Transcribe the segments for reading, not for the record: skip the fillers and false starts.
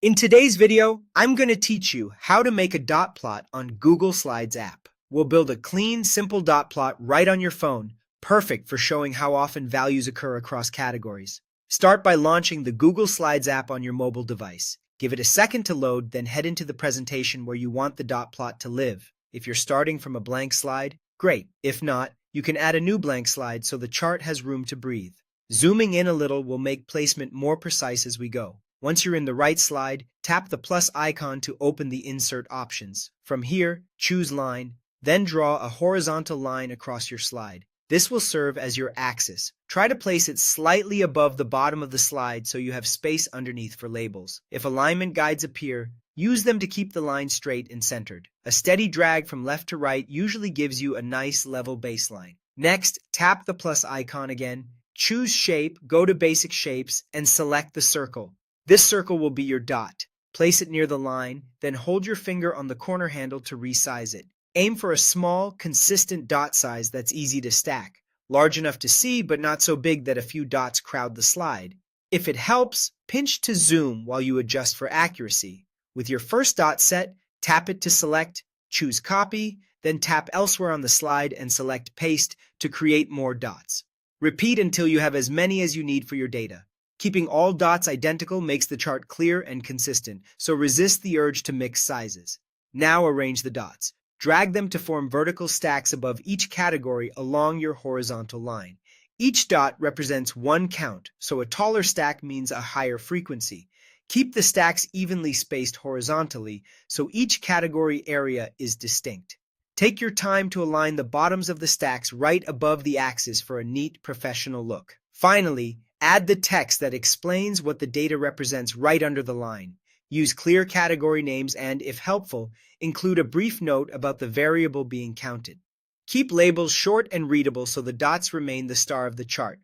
In today's video, I'm going to teach you how to make a dot plot on Google Slides app. We'll build a clean, simple dot plot right on your phone, perfect for showing how often values occur across categories. Start by launching the Google Slides app on your mobile device. Give it a second to load, then head into the presentation where you want the dot plot to live. If you're starting from a blank slide, great. If not, you can add a new blank slide so the chart has room to breathe. Zooming in a little will make placement more precise as we go. Once you're in the right slide, tap the plus icon to open the insert options. From here, choose line, then draw a horizontal line across your slide. This will serve as your axis. Try to place it slightly above the bottom of the slide so you have space underneath for labels. If alignment guides appear, use them to keep the line straight and centered. A steady drag from left to right usually gives you a nice level baseline. Next, tap the plus icon again, choose shape, go to basic shapes, and select the circle. This circle will be your dot. Place it near the line, then hold your finger on the corner handle to resize it. Aim for a small, consistent dot size that's easy to stack, large enough to see but not so big that a few dots crowd the slide. If it helps, pinch to zoom while you adjust for accuracy. With your first dot set, tap it to select, choose copy, then tap elsewhere on the slide and select paste to create more dots. Repeat until you have as many as you need for your data. Keeping all dots identical makes the chart clear and consistent, so resist the urge to mix sizes. Now arrange the dots. Drag them to form vertical stacks above each category along your horizontal line. Each dot represents one count, so a taller stack means a higher frequency. Keep the stacks evenly spaced horizontally, so each category area is distinct. Take your time to align the bottoms of the stacks right above the axis for a neat, professional look. Finally, add the text that explains what the data represents right under the line. Use clear category names and, if helpful, include a brief note about the variable being counted. Keep labels short and readable so the dots remain the star of the chart.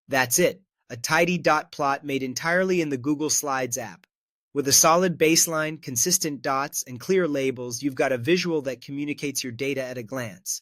That's it, a tidy dot plot made entirely in the Google Slides app. With a solid baseline, consistent dots, and clear labels, you've got a visual that communicates your data at a glance.